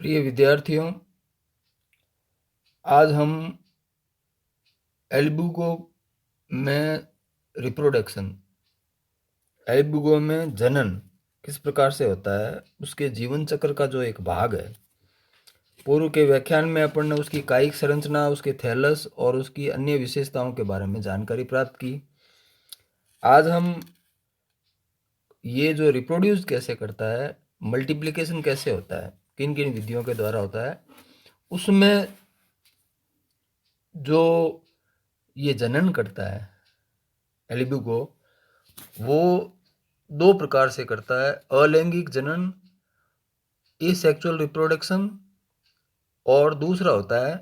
प्रिय विद्यार्थियों, आज हम एल्बुगो में एल्बुगो में जनन किस प्रकार से होता है, उसके जीवन चक्र का जो एक भाग है। पूर्व के व्याख्यान में अपन ने उसकी कायिक संरचना, उसके थैलस और उसकी अन्य विशेषताओं के बारे में जानकारी प्राप्त की। आज हम ये जो रिप्रोड्यूस कैसे करता है, मल्टीप्लिकेशन कैसे होता है, किन किन विधियों के द्वारा होता है, उसमें जो ये जनन करता है एल्बुगो, वो दो प्रकार से करता है। अलैंगिक जनन, एसेक्सुअल रिप्रोडक्शन, और दूसरा होता है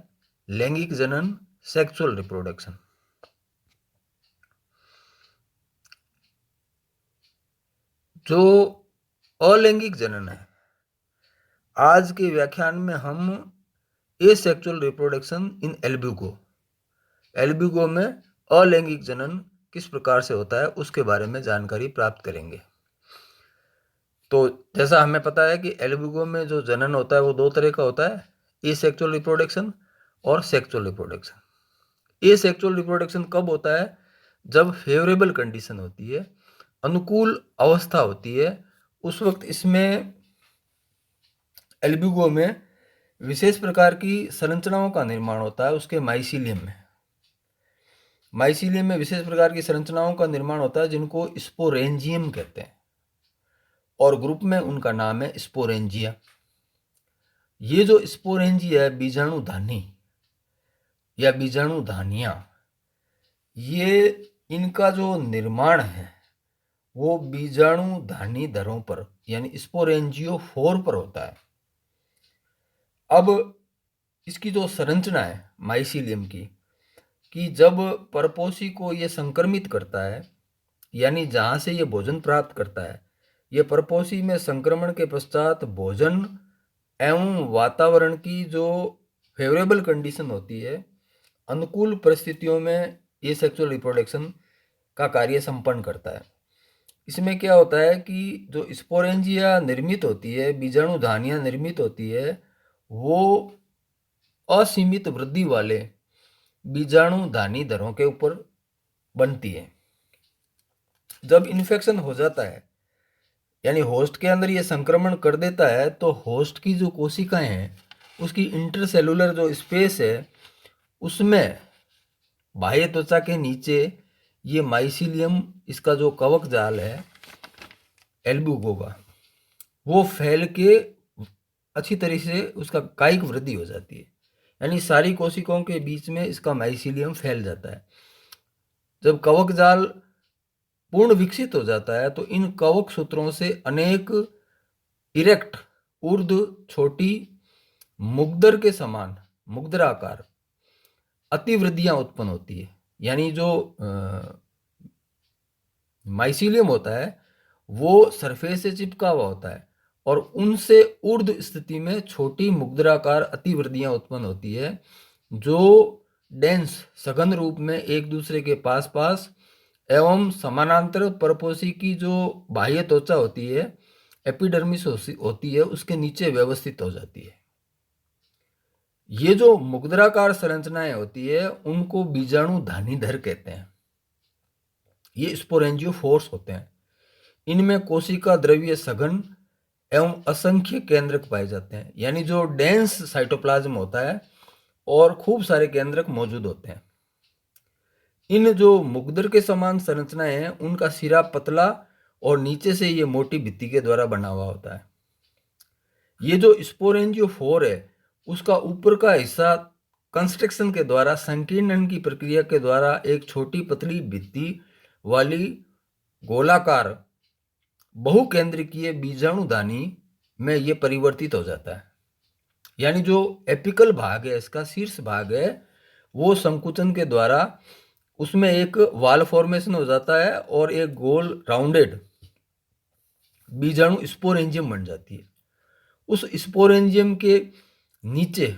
लैंगिक जनन, सेक्सुअल रिप्रोडक्शन। जो अलैंगिक जनन है, आज के व्याख्यान में हम एसेक्सुअल रिप्रोडक्शन इन एल्बुगो में अलैंगिक जनन किस प्रकार से होता है उसके बारे में जानकारी प्राप्त करेंगे। तो जैसा हमें पता है कि एल्बुगो में जो जनन होता है वो दो तरह का होता है, एसेक्सुअल रिप्रोडक्शन और सेक्सुअल रिप्रोडक्शन। एसेक्सुअल रिप्रोडक्शन कब होता है? जब फेवरेबल कंडीशन होती है, अनुकूल अवस्था होती है, उस वक्त इसमें एल्बुगो में विशेष प्रकार की संरचनाओं का निर्माण होता है। उसके माइसीलियम में विशेष प्रकार की संरचनाओं का निर्माण होता है जिनको स्पोरेंजियम कहते हैं, और ग्रुप में उनका नाम है स्पोरेंजिया। ये जो स्पोरेंजिया है, बीजाणुधानी या बीजाणुधानियां, ये इनका जो निर्माण है वो बीजाणुधानी दरों पर यानी स्पोरेंजियोफोर पर होता है। अब इसकी जो संरचना है माइसीलियम की, कि जब परपोषी को ये संक्रमित करता है, यानी जहाँ से ये भोजन प्राप्त करता है, ये परपोषी में संक्रमण के पश्चात भोजन एवं वातावरण की जो फेवरेबल कंडीशन होती है, अनुकूल परिस्थितियों में ये सेक्सुअल रिप्रोडक्शन का कार्य संपन्न करता है। इसमें क्या होता है कि जो स्पोरेंजिया निर्मित होती है, बीजाणुधानियां निर्मित होती है, वो असीमित वृद्धि वाले बीजाणुधानी दरों के ऊपर बनती है। जब इन्फेक्शन हो जाता है, यानी होस्ट के अंदर ये संक्रमण कर देता है, तो होस्ट की जो कोशिकाएं हैं, उसकी इंटरसेलुलर जो स्पेस है, उसमें बाह्य त्वचा के नीचे ये माइसीलियम, इसका जो कवक जाल है एल्बुगो का, वो फैल के अच्छी तरह से उसका कायिक वृद्धि हो जाती है, यानी सारी कोशिकाओं के बीच में इसका माइसीलियम फैल जाता है। जब कवक जाल पूर्ण विकसित हो जाता है तो इन कवक सूत्रों से अनेक इरेक्ट ऊर्ध्व छोटी मुग्दर के समान मुग्दराकार अतिवृद्धियां उत्पन्न होती है। यानी जो माइसीलियम होता है वो सरफेस से चिपका हुआ होता है, और उनसे ऊर्ध्व स्थिति में छोटी मुग्दराकार अतिवृद्धियां उत्पन्न होती है, जो डेंस सघन रूप में एक दूसरे के पास पास एवं समानांतर परपोषी की जो बाह्य त्वचा होती है, एपिडर्मिस होती है, उसके नीचे व्यवस्थित हो जाती है। ये जो मुग्दराकार संरचनाएं होती है उनको बीजाणुधानीधर कहते हैं। ये स्पोरेंजियोफोर्स होते हैं। इनमें कोशिका द्रव्य सघन एवं असंख्य केंद्रक पाए जाते हैं, यानी जो डेंस साइटोप्लाज्म होता है और खूब सारे केंद्रक मौजूद होते हैं। इन जो मुग्दर के समान संरचनाएं हैं, उनका सिरा पतला और नीचे से ये मोटी भित्ति के द्वारा बना हुआ होता है। ये जो स्पोरेंजियोफोर है, उसका ऊपर का हिस्सा कंस्ट्रक्शन के द्वारा, संकीर्णन की प्रक्रिया के द्वारा एक छोटी पतली भित्ति वाली गोलाकार बहुकेंद्रकीय बीजाणुधानी में ये परिवर्तित हो जाता है। यानी जो एपिकल भाग है, इसका शीर्ष भाग है, वो संकुचन के द्वारा उसमें एक वाल फॉर्मेशन हो जाता है और एक गोल राउंडेड बीजाणु स्पोरेंजियम बन जाती है। उस स्पोरेंजियम के नीचे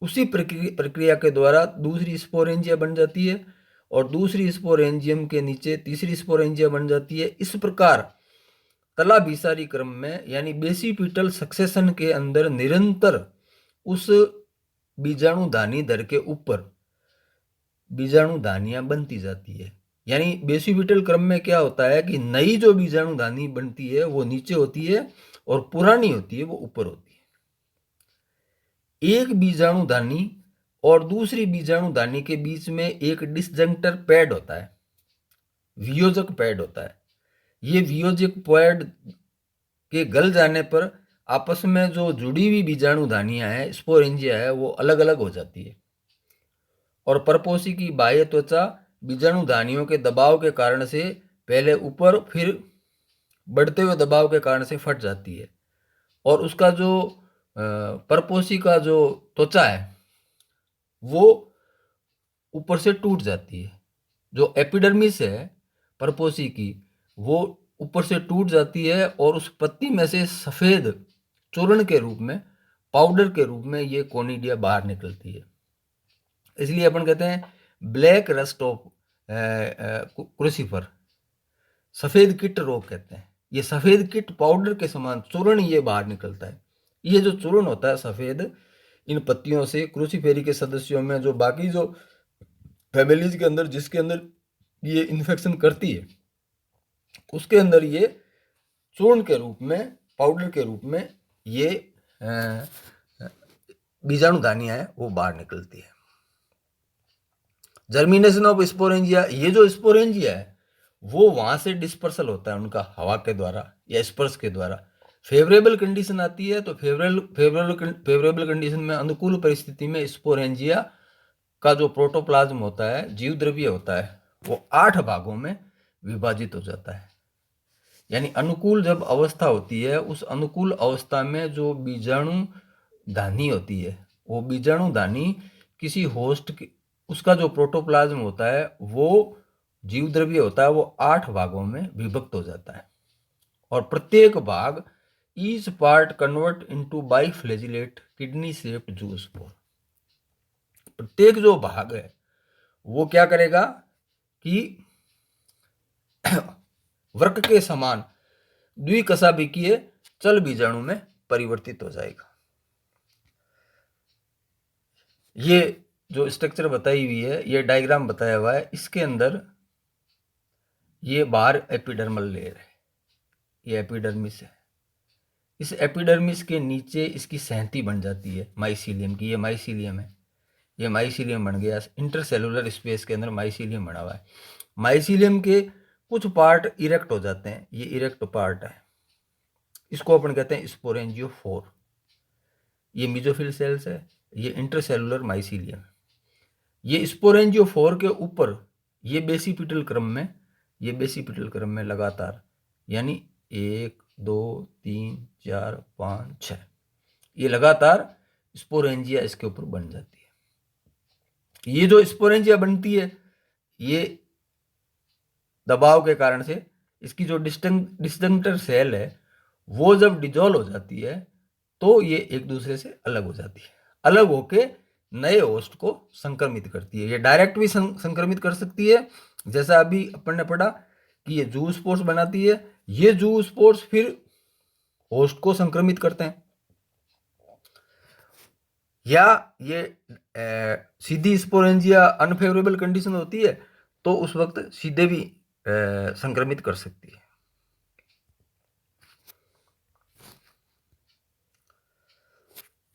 उसी प्रक्रिया के द्वारा दूसरी स्पोरेंजिया बन जाती है, और दूसरी स्पोरेंजियम के नीचे तीसरी स्पोरेंजिया बन जाती है। इस प्रकार तलाभिसारी क्रम में यानी बेसिपिटल सक्सेशन के अंदर निरंतर उस बीजाणुधानी दर के ऊपर बीजाणुधानियां बनती जाती है। यानी बेसिपिटल क्रम में क्या होता है कि नई जो बीजाणुधानी बनती है वो नीचे होती है और पुरानी होती है वो ऊपर होती है। एक बीजाणुधानी और दूसरी बीजाणुधानी के बीच में एक डिसजंक्टर पैड होता है, वियोजक पैड होता है। ये वियोजक पैड के गल जाने पर आपस में जो जुड़ी हुई बीजाणुधानियां हैं, स्पोरेंजिया है, वो अलग अलग हो जाती है और परपोषी की बाह्य त्वचा बीजाणुधानियों के दबाव के कारण से पहले ऊपर फिर बढ़ते हुए दबाव के कारण से फट जाती है और उसका जो परपोषी का जो त्वचा है वो ऊपर से टूट जाती है। जो एपिडर्मिस है परपोषी की वो ऊपर से टूट जाती है और उस पत्ती में से सफ़ेद चूर्ण के रूप में, पाउडर के रूप में ये कोनिडिया बाहर निकलती है। इसलिए अपन कहते हैं ब्लैक रस्ट ऑफ क्रूसिफर, सफ़ेद किट रोग कहते हैं। ये सफ़ेद किट पाउडर के समान चूर्ण ये बाहर निकलता है। ये जो चूर्ण होता है सफ़ेद, इन पत्तियों से क्रूसिफेरी के सदस्यों में जो बाकी जो फैमिलीज के अंदर जिसके अंदर ये इन्फेक्शन करती है उसके अंदर ये चूर्ण के रूप में, पाउडर के रूप में ये बीजाणुधानियां है वो बाहर निकलती है। जर्मिनेशन ऑफ स्पोरेंजिया, ये जो स्पोरेंजिया है वो वहां से डिस्पर्सल होता है उनका हवा के द्वारा या स्पर्श के द्वारा। फेवरेबल कंडीशन आती है तो फेवरेबल कंडीशन में, अनुकूल परिस्थिति में स्पोरेंजिया का जो प्रोटोप्लाज्म होता है, जीव द्रव्य होता है, वो 8 भागों में विभाजित हो जाता है। यानी अनुकूल जब अवस्था होती है, उस अनुकूल अवस्था में जो बीजाणु धानी होती है वो बीजाणु धानी किसी होस्ट की, उसका जो प्रोटोप्लाज्म होता है वो जीव द्रव्य होता है वो 8 भागों में विभक्त हो जाता है और प्रत्येक भाग each part convert into biflagellate kidney shaped zoospore. प्रत्येक जो भाग है वो क्या करेगा कि वृक्क के समान द्विकशाभिकीय चल बीजाणु में परिवर्तित हो जाएगा। ये जो स्ट्रक्चर बताई हुई है, ये डायग्राम बताया हुआ है, इसके अंदर ये बाहर एपिडर्मल लेयर है, ये एपिडर्मिस है। इस एपिडर्मिस के नीचे इसकी सहती बन जाती है माइसीलियम की, ये माइसीलियम है, ये माइसीलियम बन गया। इंटरसेलुलर स्पेस के अंदर माइसीलियम बना हुआ है। माइसीलियम के कुछ पार्ट इरेक्ट हो जाते हैं, ये इरेक्ट पार्ट है, इसको अपन कहते हैं स्पोरेंजियोफोर। ये मेसोफिल सेल्स है, ये इंटरसेलुलर माइसीलियम। ये स्पोरेंजियोफोर के ऊपर ये बेसिपिटल क्रम में लगातार, यानी 1 2 3 4 5 6 ये लगातार स्पोरेंजिया इसके ऊपर बन जाती है। ये जो स्पोरेंजिया बनती है ये दबाव के कारण से, इसकी जो डिस्जंक्टर सेल है वो जब डिजोल्व हो जाती है तो ये एक दूसरे से अलग हो जाती है, अलग होके नए होस्ट को संक्रमित करती है। ये डायरेक्ट भी संक्रमित कर सकती है, जैसा अभी अपन ने पढ़ा कि ये जू स्पोर्स बनाती है, ये जू स्पोर्स फिर होस्ट को संक्रमित करते हैं, या ये सीधी स्पोरेंजिया अनफेवरेबल कंडीशन होती है तो उस वक्त सीधे भी संक्रमित कर सकती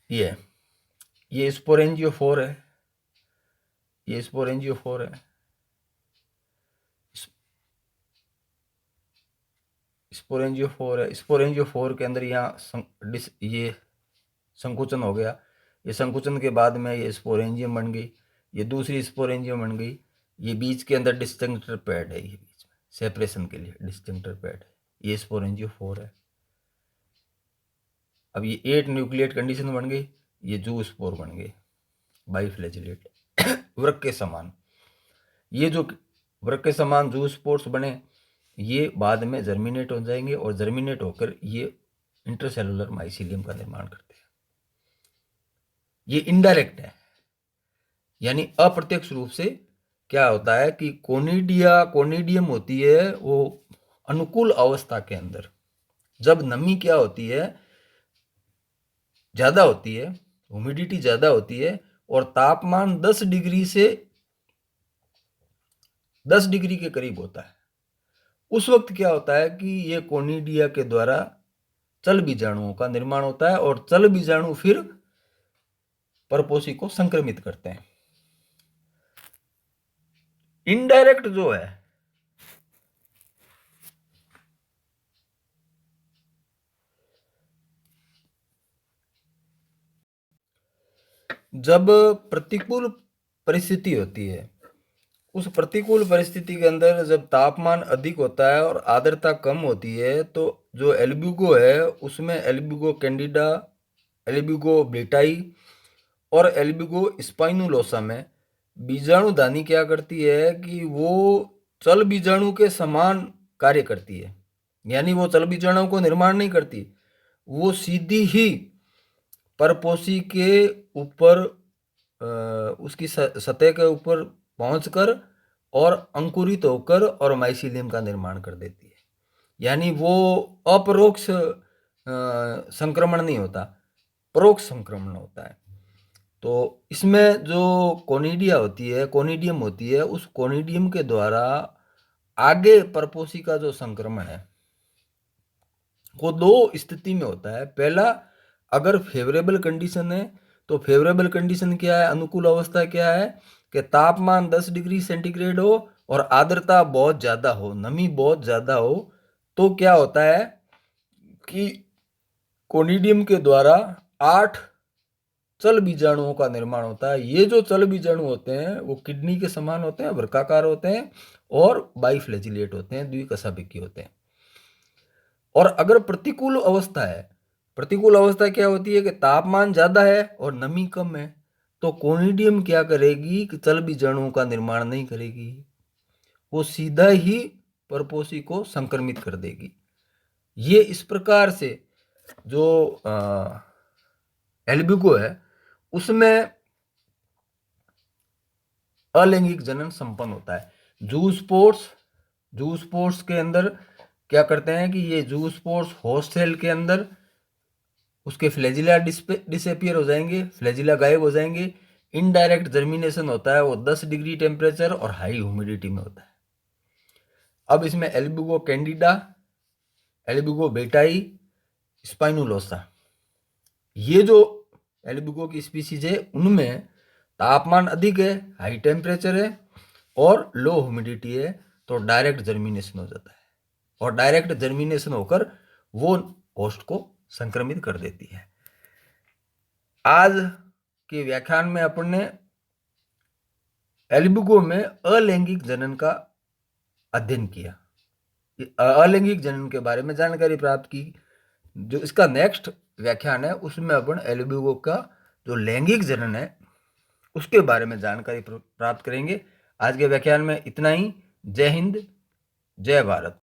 है। ये स्पोरेंजियोफोर है, ये स्पोरेंजियोफोर है। स्पोरेंजियोफोर के अंदर यहाँ ये संकुचन हो गया, ये संकुचन के बाद में ये स्पोरेंजियम बन गई, ये दूसरी स्पोरेंजियम बन गई। ये बीच के अंदर डिस्जंक्टर पैड है, ये बीच में सेपरेशन के लिए डिस्जंक्टर पैड है, ये स्पोरेंजियोफोर है। अब ये 8 न्यूक्लिएट कंडीशन बन गई, ये जू स्पोर बन गए बाइफ्लैजिलेट वृक्क के समान। ये जो वृक्क के समान जू स्पोर्स बने ये बाद में जर्मिनेट हो जाएंगे और जर्मिनेट होकर ये इंटरसेलुलर माइसीलियम का निर्माण करते हैं। ये इनडायरेक्ट है, यानी अप्रत्यक्ष रूप से क्या होता है कि कोनिडियम होती है वो अनुकूल अवस्था के अंदर, जब नमी क्या होती है, ज़्यादा होती है, ह्यूमिडिटी ज़्यादा होती है और तापमान 10 डिग्री से 10 डिग्री के करीब होता है, उस वक्त क्या होता है कि ये कोनिडिया के द्वारा चल बीजाणुओं का निर्माण होता है और चल बीजाणु फिर परपोषी को संक्रमित करते हैं। इनडायरेक्ट जो है, जब प्रतिकूल परिस्थिति होती है, उस प्रतिकूल परिस्थिति के अंदर जब तापमान अधिक होता है और आर्द्रता कम होती है, तो जो एल्ब्यूगो है उसमें एल्ब्यूगो कैंडिडा, एल्ब्यूगो बेटाई और एल्ब्यूगो स्पाइनुलोसा में बीजाणुधानी क्या करती है कि वो चल बीजाणु के समान कार्य करती है। यानी वो चल बीजाणु को निर्माण नहीं करती, वो सीधी ही परपोषी के ऊपर उसकी सतह के ऊपर पहुंचकर और अंकुरित होकर और माइसीलियम का निर्माण कर देती है। यानी वो अपरोक्ष संक्रमण नहीं होता, परोक्ष संक्रमण होता है। तो इसमें जो कोनिडिया होती है, कोनिडियम होती है, उस कोनिडियम के द्वारा आगे परपोषी का जो संक्रमण है वो दो स्थिति में होता है। पहला, अगर फेवरेबल कंडीशन है, तो फेवरेबल कंडीशन क्या है, अनुकूल अवस्था क्या है कि तापमान 10 डिग्री सेंटीग्रेड हो और आर्द्रता बहुत ज़्यादा हो, नमी बहुत ज़्यादा हो, तो क्या होता है कि कोनिडियम के द्वारा 8 चल बीजाणुओं का निर्माण होता है। ये जो चल बीजाणु होते हैं वो किडनी के समान होते हैं, वृक्काकार होते हैं और बाइफ्लैजिलेट होते हैं, द्विकशाभिकी होते हैं। और अगर प्रतिकूल अवस्था है, प्रतिकूल अवस्था क्या होती है कि तापमान ज़्यादा है और नमी कम है, तो कोनिडियम क्या करेगी कि चल बीजाणुओं का निर्माण नहीं करेगी, वो सीधा ही परपोषी को संक्रमित कर देगी। ये इस प्रकार से जो एल्ब्यूगो है उसमें अलैंगिक जनन संपन्न होता है। जूस्पोर्स के अंदर क्या करते हैं कि ये जूस्पोर्स होस्ट सेल के अंदर उसके फ्लैजिला डिसअपियर हो जाएंगे, फ्लैजिला गायब हो जाएंगे। इनडायरेक्ट जर्मिनेशन होता है, वो 10 डिग्री टेम्परेचर और हाई ह्यूमिडिटी में होता है। अब इसमें एल्ब्यूगो कैंडिडा, एल्ब्यूगो बेटाई, स्पाइनुलोसा, ये जो एल्ब्यूगो की स्पीसीज है उनमें तापमान अधिक है, हाई टेम्परेचर है और लो ह्यूमिडिटी है, तो डायरेक्ट जर्मिनेशन हो जाता है और डायरेक्ट जर्मिनेशन होकर वो होस्ट को संक्रमित कर देती है। आज के व्याख्यान में अपन ने एल्ब्यूगो में अलैंगिक जनन का अध्ययन किया, अलैंगिक जनन के बारे में जानकारी प्राप्त की। जो इसका नेक्स्ट व्याख्यान है उसमें अपन एल्ब्यूगो का जो लैंगिक जनन है उसके बारे में जानकारी प्राप्त करेंगे। आज के व्याख्यान में इतना ही। जय हिंद, जय भारत।